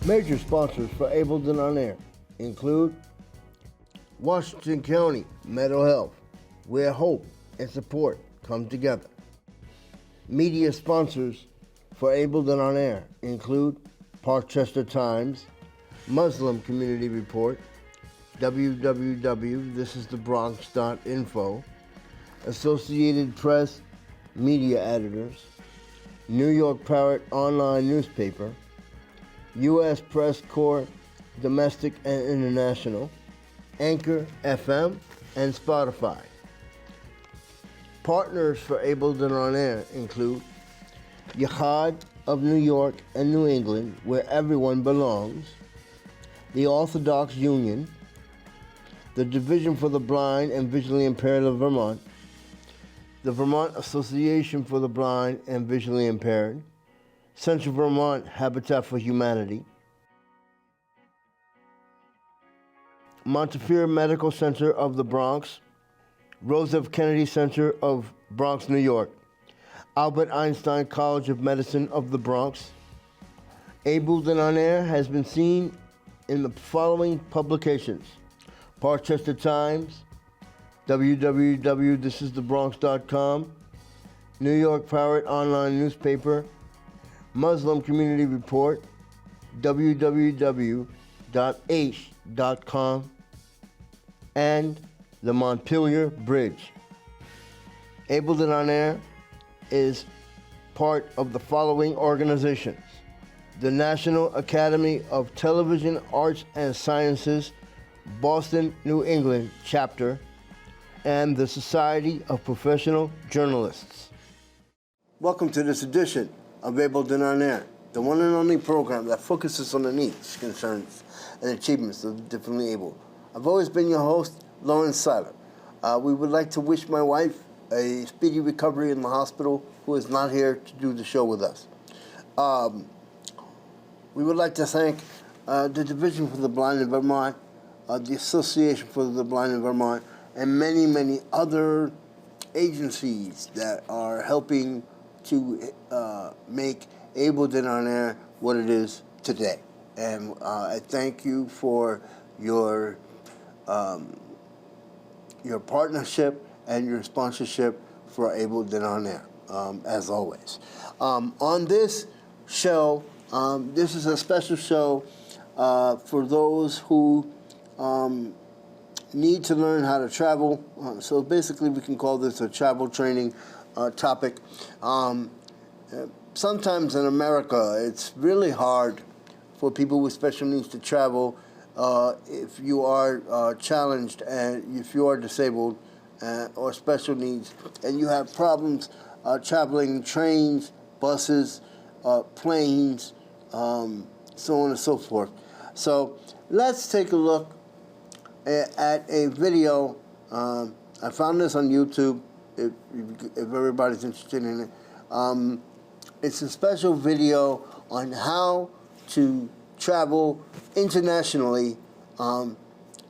Major sponsors for Ableton On Air include Washington County Mental Health, where hope and support come together. Media sponsors for Ableton On Air include Parkchester Times, Muslim Community Report, www.thisisthebronx.info, Associated Press Media Editors, New York Parrot Online Newspaper, U.S. Press Corps Domestic and International, Anchor FM, and Spotify. Partners for Ableton On Air include Yachad of New York and New England, where everyone belongs, the Orthodox Union, the Division for the Blind and Visually Impaired of Vermont, the Vermont Association for the Blind and Visually Impaired, Central Vermont Habitat for Humanity, Montefiore Medical Center of the Bronx, Rose F. Kennedy Center of Bronx, New York, Albert Einstein College of Medicine of the Bronx. Ableton On Air has been seen in the following publications: Parkchester Times, www.thisisthebronx.com, New York Parrot Online Newspaper, Muslim Community Report, www.h.com, and the Montpelier Bridge. Ableton On Air is part of the following organizations: the National Academy of Television Arts and Sciences, Boston, New England chapter, and the Society of Professional Journalists. Welcome to this edition of Ableton On Air, the one and only program that focuses on the needs, concerns, and achievements of the differently able. I've always been your host, Lawrence Seiler. We would like to wish my wife a speedy recovery in the hospital, who is not here to do the show with us. We would like to thank the Division for the Blind in Vermont, the Association for the Blind in Vermont, and many, many other agencies that are helping to make Ableton On Air what it is today. And I thank you for your partnership and your sponsorship for Ableton On Air, as always. On this show, this is a special show for those who need to learn how to travel. So basically we can call this a travel training topic. Sometimes in America, it's really hard for people with special needs to travel if you are challenged and if you are disabled or special needs, and you have problems traveling trains, buses, planes, so on and so forth. So let's take a look at a video. I found this on YouTube, if everybody's interested in it. It's a special video on how to travel internationally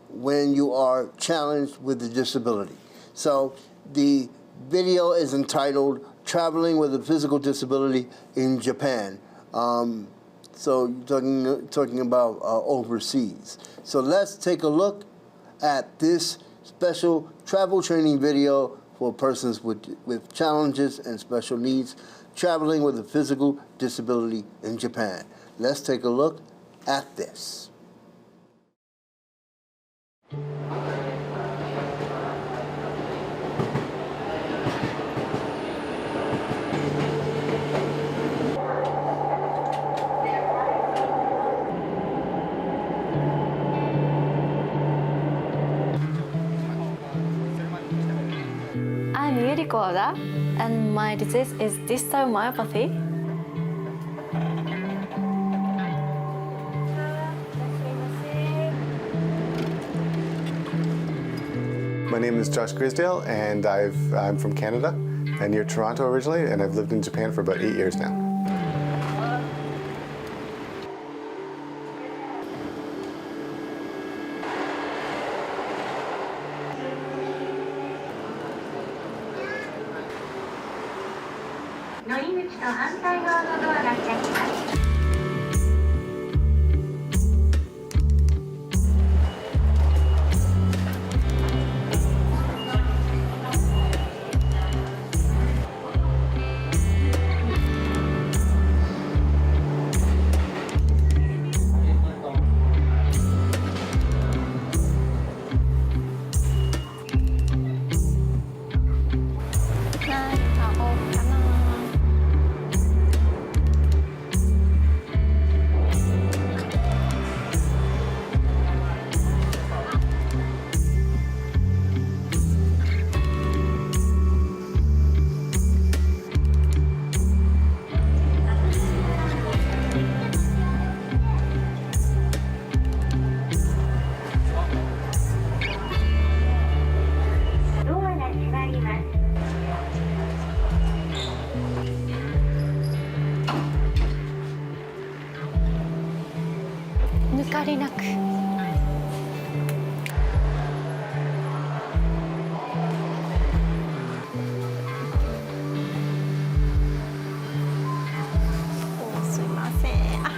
when you are challenged with a disability. So the video is entitled Traveling with a Physical Disability in Japan. So you're talking about overseas. So let's take a look at this special travel training video for persons with challenges and special needs traveling with a physical disability in Japan. Let's take a look at this. I'm Yuriko Oda, and my disease is distal myopathy. My name is Josh Grisdale, and I'm from Canada, and near Toronto originally, and I've lived in Japan for about 8 years now. すいません。あ、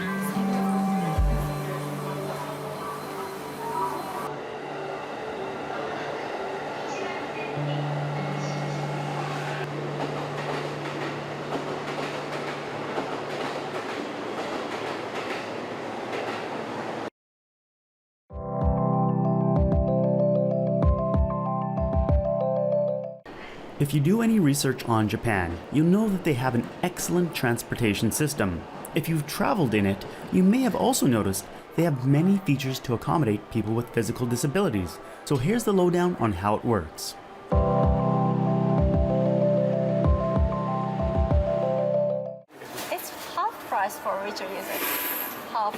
If you do any research on Japan, you'll know that they have an excellent transportation system. If you've traveled in it, you may have also noticed they have many features to accommodate people with physical disabilities. So here's the lowdown on how it works. It's half price for wheelchair users. Half.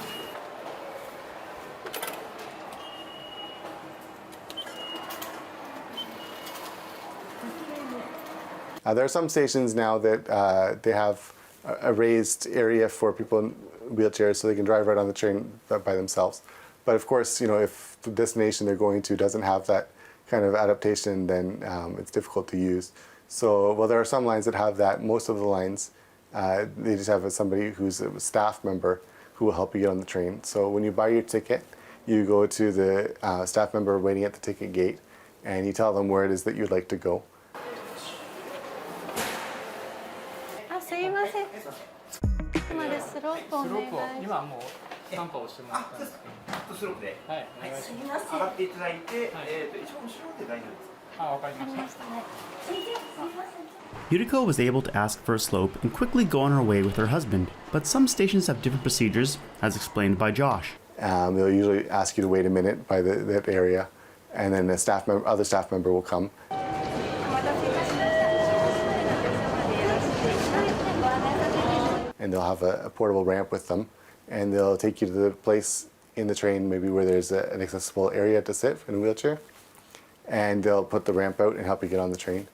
There are some stations now that they have a raised area for people in wheelchairs so they can drive right on the train by themselves. But of course, you know, if the destination they're going to doesn't have that kind of adaptation, then it's difficult to use. So, well, there are some lines that have that. Most of the lines, they just have somebody who's a staff member who will help you get on the train. So when you buy your ticket, you go to the staff member waiting at the ticket gate, and you tell them where it is that you'd like to go. あ、すいません。までスロープお願いします。今もうスタンプを押してもらったんですけど。スロープで、はい、お願いします。上がっていただいて、一番後ろで大丈夫ですか。あ、わかりました。 Yuriko was able to ask for a slope and quickly go on her way with her husband, but some stations have different procedures, as explained by Josh. They'll usually ask you to wait a minute by that area, and then a other staff member will come. And they'll have a portable ramp with them, and they'll take you to the place in the train, maybe where there's an accessible area to sit in a wheelchair, and they'll put the ramp out and help you get on the train.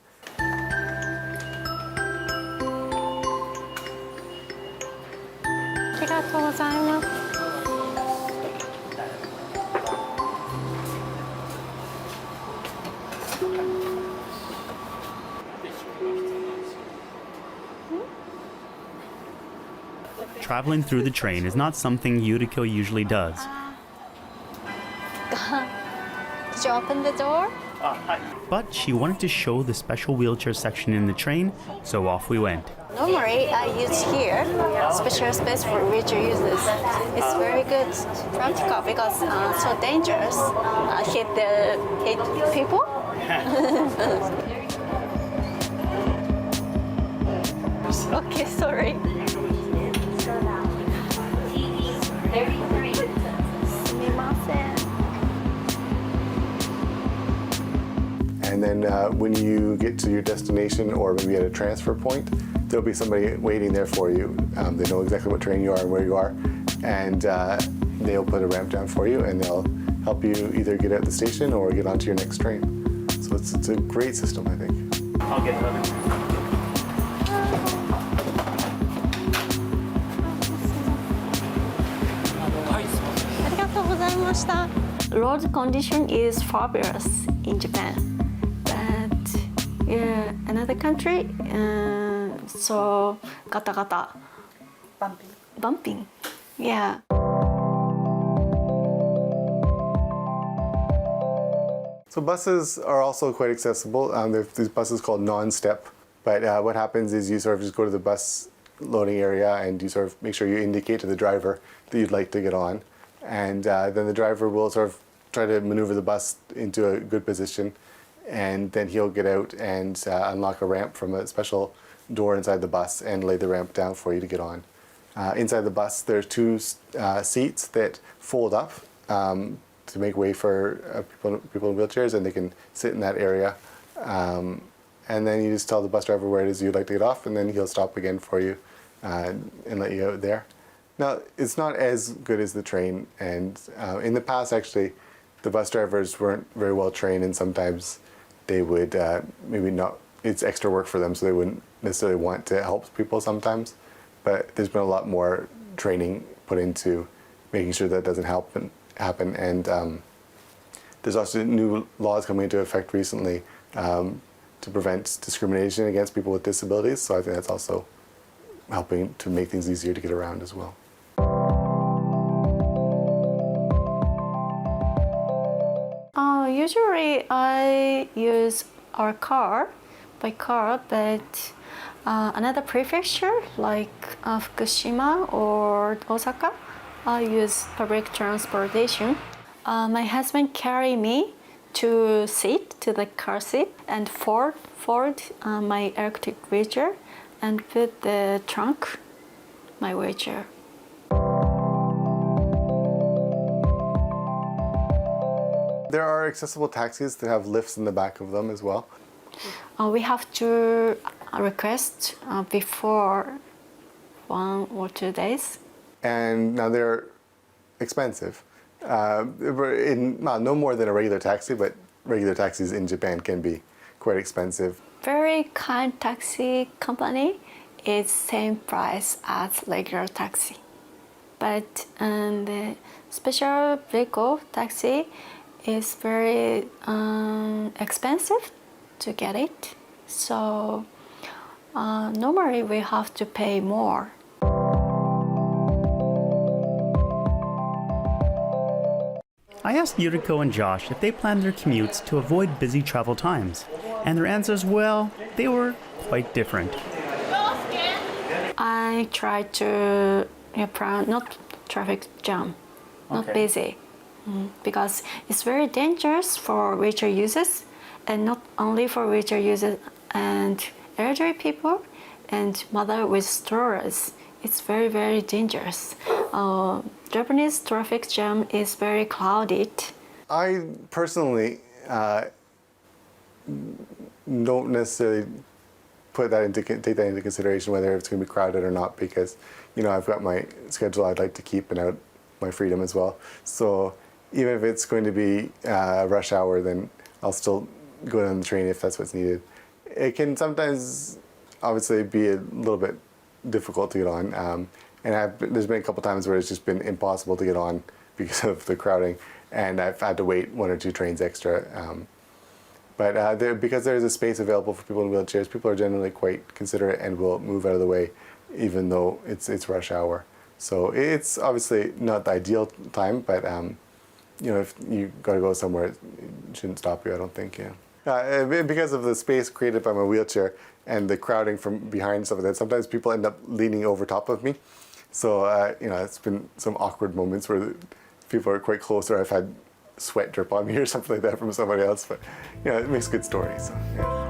Traveling through the train is not something Yuriko usually does. Did you open the door? But she wanted to show the special wheelchair section in the train, so off we went. Normally, I use here special space for wheelchair users. It's very good, practical because so dangerous. Hit people. Okay, sorry. And then when you get to your destination or maybe at a transfer point, there'll be somebody waiting there for you. They know exactly what train you are and where you are, and they'll put a ramp down for you, and they'll help you either get at the station or get onto your next train. So it's a great system, I think. I'll get another. Road condition is fabulous in Japan, but yeah, another country, so gata, bumping, yeah. So buses are also quite accessible. There's these buses called non-step, but what happens is you sort of just go to the bus loading area and you sort of make sure you indicate to the driver that you'd like to get on. And then the driver will sort of try to maneuver the bus into a good position, and then he'll get out and unlock a ramp from a special door inside the bus and lay the ramp down for you to get on. Inside the bus, there's two seats that fold up to make way for people in wheelchairs, and they can sit in that area. And then you just tell the bus driver where it is you'd like to get off, and then he'll stop again for you and let you out there. Now, it's not as good as the train, and in the past, actually, the bus drivers weren't very well trained, and sometimes they would maybe not, it's extra work for them, so they wouldn't necessarily want to help people sometimes. But there's been a lot more training put into making sure that doesn't happen happen. And there's also new laws coming into effect recently to prevent discrimination against people with disabilities. So I think that's also helping to make things easier to get around as well. Usually I use our car, by car, but another prefecture like Fukushima or Osaka, I use public transportation. My husband carry me to the car seat, and fold my electric wheelchair and put the trunk, my wheelchair. There are accessible taxis that have lifts in the back of them as well. We have to request before 1 or 2 days. And now they're expensive. No more than a regular taxi, but regular taxis in Japan can be quite expensive. Very kind taxi company is same price as regular taxi. But the special vehicle taxi is very expensive to get it. So normally we have to pay more. I asked Yuriko and Josh if they planned their commutes to avoid busy travel times, and their answers, well, they were quite different. I try to plan not traffic jam, not busy, because it's very dangerous for wheelchair users, and not only for wheelchair users and elderly people and mother with strollers. It's very, very dangerous. Japanese traffic jam is very crowded. I personally don't necessarily take that into consideration whether it's going to be crowded or not, because I've got my schedule I'd like to keep and out my freedom as well. So even if it's going to be rush hour, then I'll still go on the train if that's what's needed. It can sometimes obviously be a little bit difficult to get on, and there's been a couple times where it's just been impossible to get on because of the crowding, and I've had to wait 1 or 2 trains extra. But because there's a space available for people in wheelchairs, people are generally quite considerate and will move out of the way, even though it's rush hour. So it's obviously not the ideal time, but if you got to go somewhere, it shouldn't stop you, I don't think. Because of the space created by my wheelchair and the crowding from behind and stuff like that, sometimes people end up leaning over top of me. So it's been some awkward moments where people are quite close, or I've had sweat drip on me or something like that from somebody else. But it makes good stories. So,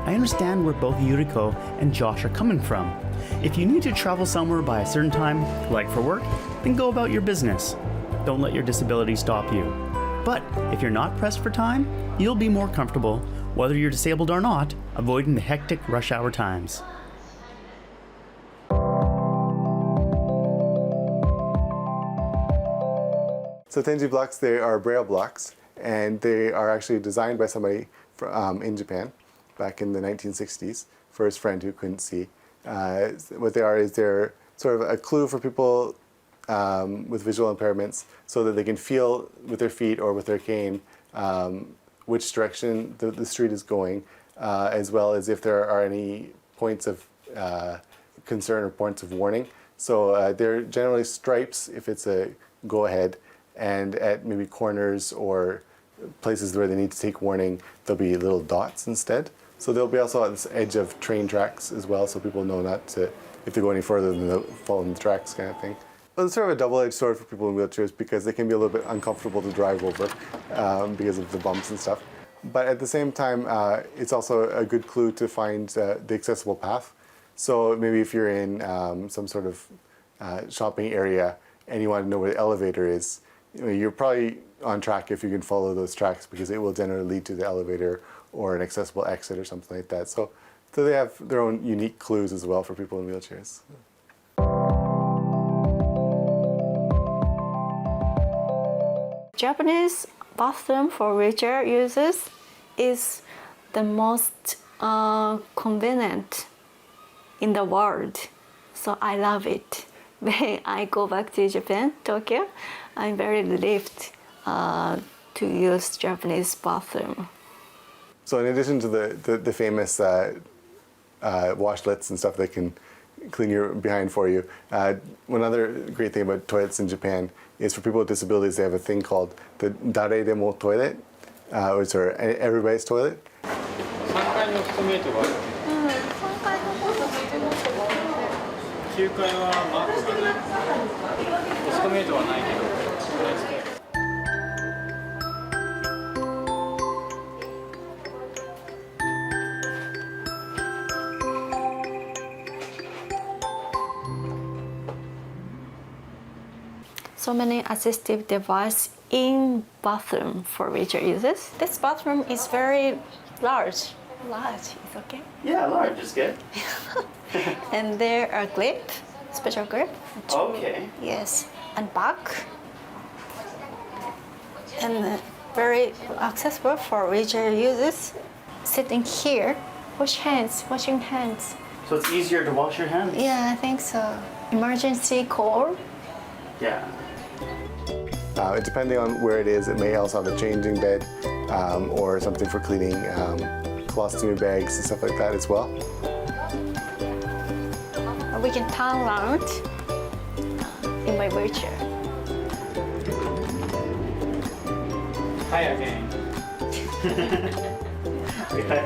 I understand where both Yuriko and Josh are coming from. If you need to travel somewhere by a certain time, like for work, then go about your business. Don't let your disability stop you. But if you're not pressed for time, you'll be more comfortable, whether you're disabled or not, avoiding the hectic rush hour times. So Tenji blocks, they are braille blocks, and they are actually designed by somebody in Japan back in the 1960s for his friend who couldn't see. What they are is they're sort of a clue for people with visual impairments, so that they can feel with their feet or with their cane which direction the street is going, as well as if there are any points of concern or points of warning. So they're generally stripes if it's a go-ahead, and at maybe corners or places where they need to take warning, there'll be little dots instead. So they'll be also on this edge of train tracks as well, so people know not to, if they go any further, then they'll fall in the tracks kind of thing. Well, it's sort of a double-edged sword for people in wheelchairs, because they can be a little bit uncomfortable to drive over because of the bumps and stuff. But at the same time, it's also a good clue to find the accessible path. So maybe if you're in some sort of shopping area and you want to know where the elevator is, you're probably on track if you can follow those tracks, because it will generally lead to the elevator or an accessible exit or something like that. So they have their own unique clues as well for people in wheelchairs. Japanese bathroom for wheelchair users is the most convenient in the world. So I love it. When I go back to Japan, Tokyo, I'm very relieved to use Japanese bathroom. So in addition to the famous washlets and stuff that can clean your behind for you, one other great thing about toilets in Japan is for people with disabilities, they have a thing called the Dare Demo toilet, which are everybody's toilet. 3階にオフトメイトがある。9階はマークがない。オフトメイトはないけど。So many assistive devices in bathroom for wheelchair users. This bathroom is very large. Large is okay. Yeah, large is good. And there are grip, special grip. Okay. Yes, and back. And very accessible for wheelchair users. Sitting here, washing hands. So it's easier to wash your hands? Yeah, I think so. Emergency call. Yeah. Depending on where it is, it may also have a changing bed or something for cleaning colostomy bags and stuff like that as well. We can turn around in my wheelchair. Hi again. Okay.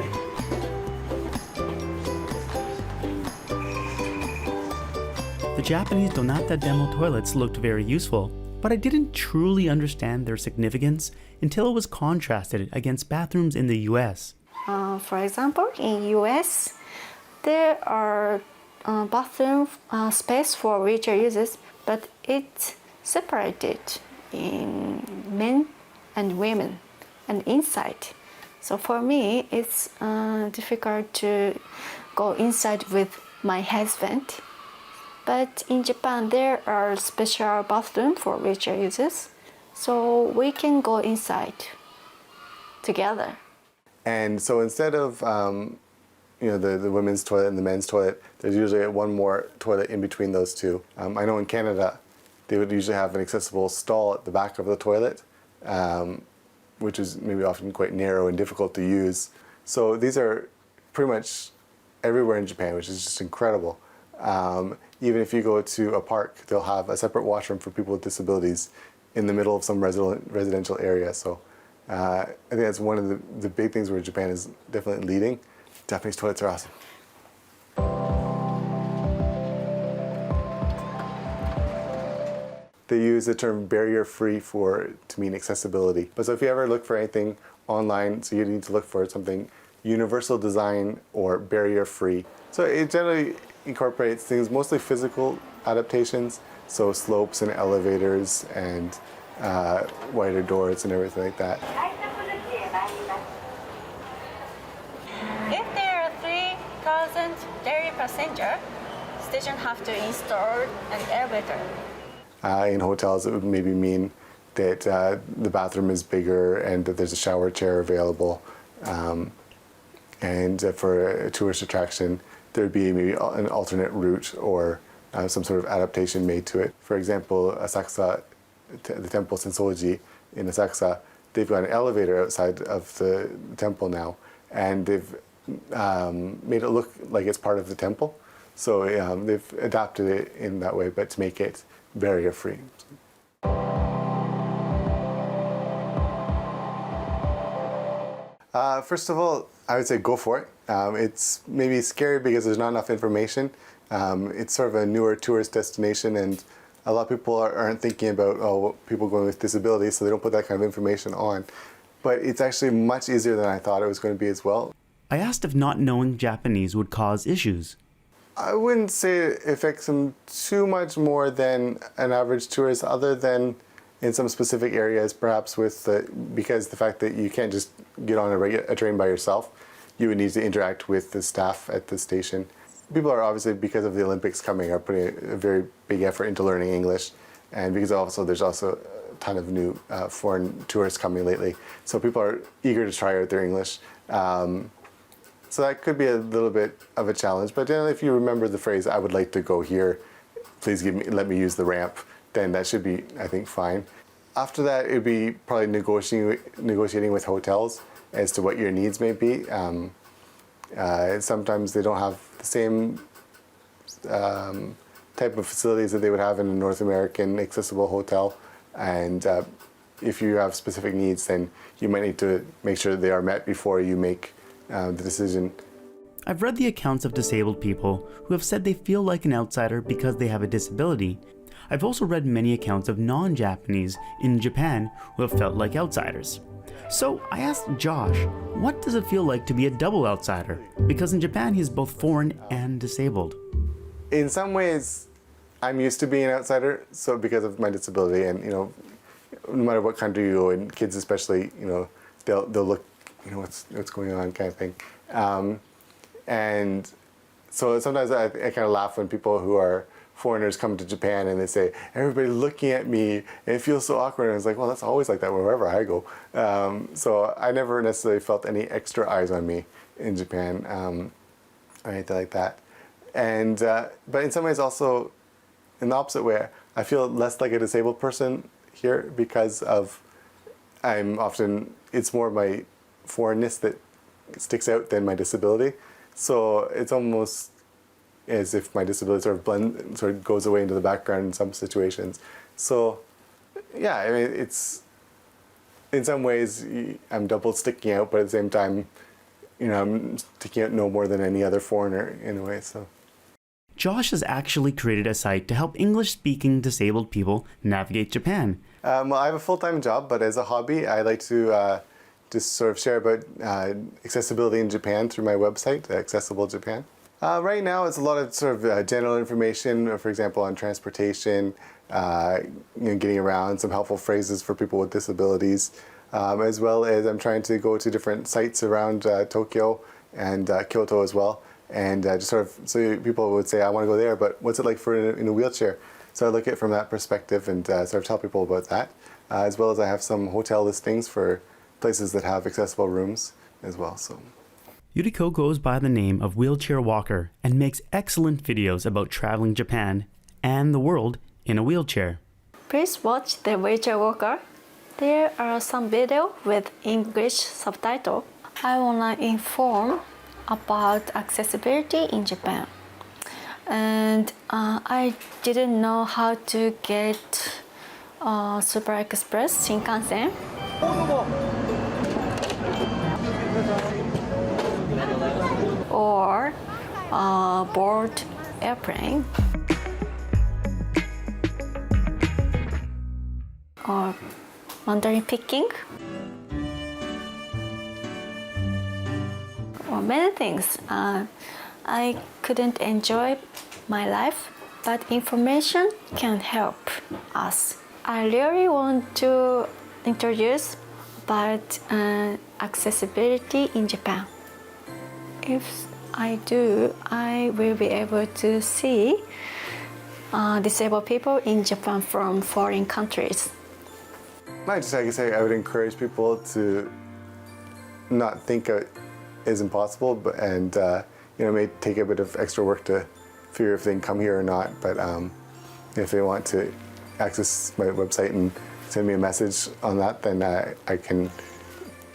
The Japanese Donata demo toilets looked very useful, but I didn't truly understand their significance until it was contrasted against bathrooms in the US. For example, in US, there are bathroom space for wheelchair users, but it's separated in men and women and inside. So for me, it's difficult to go inside with my husband. But in Japan, there are special bathrooms for wheelchair users, so we can go inside together. And so instead of the women's toilet and the men's toilet, there's usually one more toilet in between those two. I know in Canada, they would usually have an accessible stall at the back of the toilet, which is maybe often quite narrow and difficult to use. So these are pretty much everywhere in Japan, which is just incredible. Even if you go to a park, they'll have a separate washroom for people with disabilities in the middle of some residential area. So I think that's one of the big things where Japan is definitely leading. Japanese toilets are awesome. They use the term barrier-free to mean accessibility. But so if you ever look for anything online, so you need to look for something universal design or barrier-free. So it generally incorporates things, mostly physical adaptations, so slopes and elevators and wider doors and everything like that. If there are 3,000 daily passengers, station have to install an elevator. In hotels, it would maybe mean that the bathroom is bigger and that there's a shower chair available. And for a tourist attraction, there'd be maybe an alternate route or some sort of adaptation made to it. For example, Asakusa, the temple Sensoji in Asakusa, they've got an elevator outside of the temple now, and they've made it look like it's part of the temple. So they've adapted it in that way, but to make it barrier-free. First of all, I would say go for it. It's maybe scary because there's not enough information. It's sort of a newer tourist destination, and a lot of people aren't thinking about people going with disabilities, so they don't put that kind of information on. But it's actually much easier than I thought it was going to be as well. I asked if not knowing Japanese would cause issues. I wouldn't say it affects them too much more than an average tourist, other than in some specific areas, perhaps because the fact that you can't just get on a train by yourself, you would need to interact with the staff at the station. People are obviously, because of the Olympics coming, are putting a very big effort into learning English, and because there's also a ton of new foreign tourists coming lately, so people are eager to try out their English. So that could be a little bit of a challenge, but generally, if you remember the phrase, "I would like to go here, please let me use the ramp," then that should be, I think, fine. After that, it'd be probably negotiating with hotels as to what your needs may be. Sometimes they don't have the same type of facilities that they would have in a North American accessible hotel, and if you have specific needs, then you might need to make sure that they are met before you make the decision. I've read the accounts of disabled people who have said they feel like an outsider because they have a disability. I've also read many accounts of non-Japanese in Japan who have felt like outsiders. So I asked Josh, what does it feel like to be a double outsider? Because in Japan he's both foreign and disabled. In some ways, I'm used to being an outsider, so because of my disability, and no matter what country you go in, kids especially, they'll look, what's going on kind of thing. And so sometimes I kind of laugh when people who are foreigners come to Japan and they say, everybody's looking at me, and it feels so awkward. And it's like, well, that's always like that wherever I go. So I never necessarily felt any extra eyes on me in Japan or anything like that. And but in some ways also, in the opposite way, I feel less like a disabled person here because of it's more my foreignness that sticks out than my disability. So it's almost as if my disability sort of goes away into the background in some situations. So yeah, I mean, it's in some ways I'm double sticking out, but at the same time, I'm sticking out no more than any other foreigner in a way. So Josh has actually created a site to help English-speaking disabled people navigate Japan. Well, I have a full-time job, but as a hobby, I like to just sort of share about accessibility in Japan through my website, Accessible Japan. Right now, it's a lot of sort of general information, for example, on transportation, getting around, some helpful phrases for people with disabilities, as well as I'm trying to go to different sites around Tokyo and Kyoto as well, and just sort of so people would say, I want to go there, but what's it like in a wheelchair? So I look at it from that perspective and sort of tell people about that, as well as I have some hotel listings for places that have accessible rooms as well. So Yuriko goes by the name of Wheelchair Walker and makes excellent videos about traveling Japan and the world in a wheelchair. Please watch the Wheelchair Walker. There are some videos with English subtitle. I want to inform about accessibility in Japan. And I didn't know how to get Super Express Shinkansen. Or board airplane. Or Mandarin picking. Or many things. I couldn't enjoy my life, but information can help us. I really want to introduce about accessibility in Japan. If I do, I will be able to see disabled people in Japan from foreign countries. I guess I would encourage people to not think it is impossible, and it may take a bit of extra work to figure if they can come here or not. But if they want to access my website and send me a message on that, then I can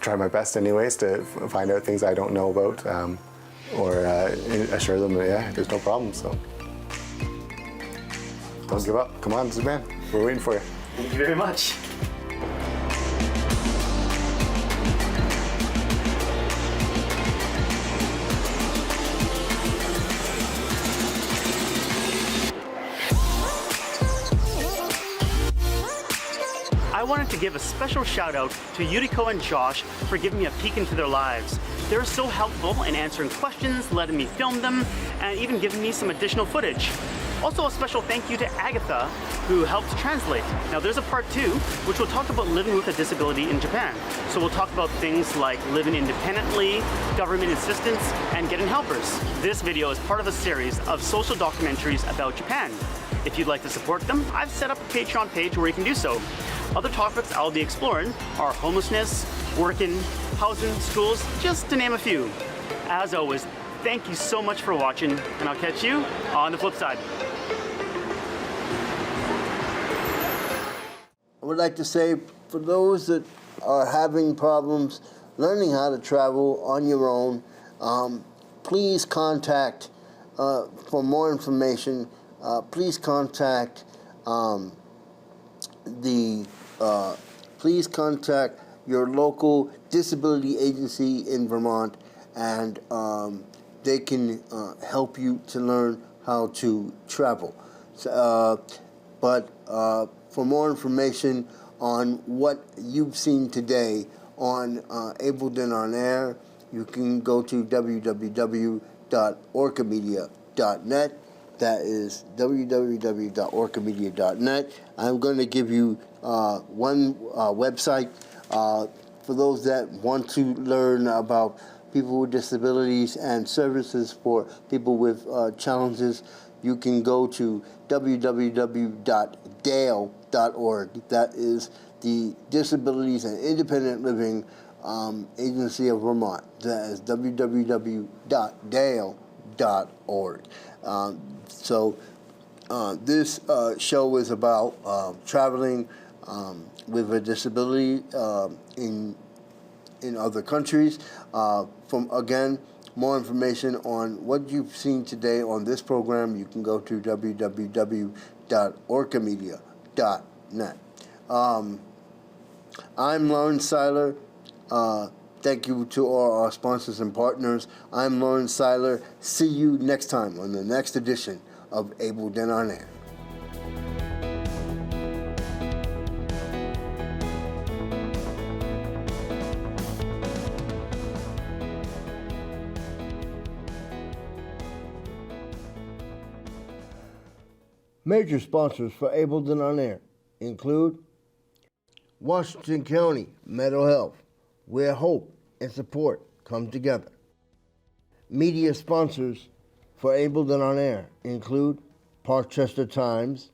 try my best anyways to find out things I don't know about, or assure them that there's no problem. So don't give up. Come on, Japan. We're waiting for you. Thank you very much. I wanted to give a special shout out to Yuriko and Josh for giving me a peek into their lives. They're so helpful in answering questions, letting me film them, and even giving me some additional footage. Also a special thank you to Agatha, who helped translate. Now there's a part 2, which will talk about living with a disability in Japan. So we'll talk about things like living independently, government assistance, and getting helpers. This video is part of a series of social documentaries about Japan. If you'd like to support them, I've set up a Patreon page where you can do so. Other topics I'll be exploring are homelessness, working, housing, schools, just to name a few. As always, thank you so much for watching, and I'll catch you on the flip side. I would like to say, for those that are having problems learning how to travel on your own, please contact, for more information, please contact please contact your local disability agency in Vermont, and they can help you to learn how to travel. But for more information on what you've seen today on Ableton on Air, you can go to www.orcamedia.net. That is www.orcamedia.net. I'm going to give you one website for those that want to learn about people with disabilities and services for people with challenges. You can go to www.DALE.org. That is the Disabilities and Independent Living Agency of Vermont. That is www.DALE.org. This show is about traveling with a disability in other countries. Again, more information on what you've seen today on this program, you can go to www.orcamedia.net. I'm Lawrence Seiler. Thank you to all our sponsors and partners. I'm Lawrence Seiler. See you next time on the next edition of Ableton on Air. Major sponsors for Ableton on Air include Washington County Mental Health, where hope and support come together. Media sponsors for Ableton on Air include Parkchester Times,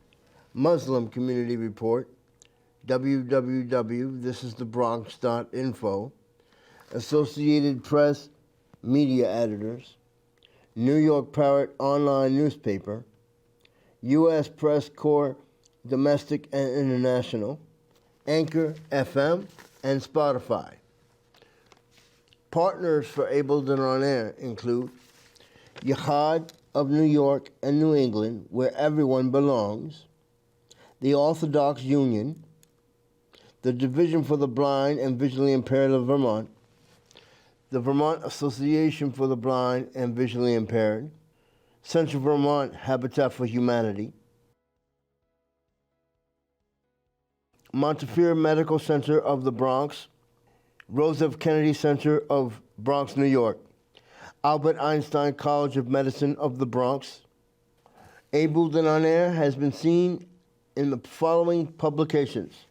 Muslim Community Report, www.thisisthebronx.info, Associated Press Media Editors, New York Parrot Online Newspaper, U.S. Press Corps Domestic and International, Anchor FM, and Spotify. Partners for Ableton on Air include Yahad of New York and New England, where everyone belongs, the Orthodox Union, the Division for the Blind and Visually Impaired of Vermont, the Vermont Association for the Blind and Visually Impaired, Central Vermont Habitat for Humanity, Montefiore Medical Center of the Bronx, Rose F. Kennedy Center of Bronx, New York, Albert Einstein College of Medicine of the Bronx. Ableton on Air has been seen in the following publications: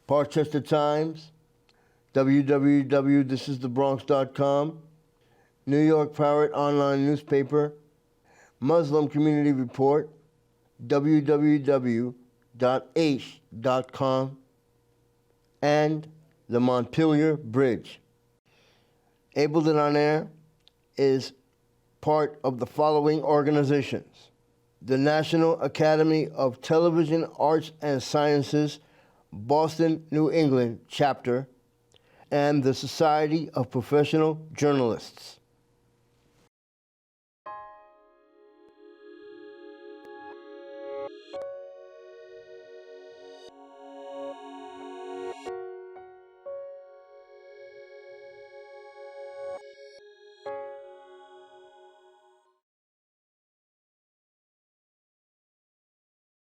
Parkchester Times, www.thisisthebronx.com, New York Parrot Online Newspaper, Muslim Community Report, www.h.com, and the Montpelier Bridge. Ableton on Air is part of the following organizations: the National Academy of Television Arts and Sciences, Boston, New England chapter, and the Society of Professional Journalists.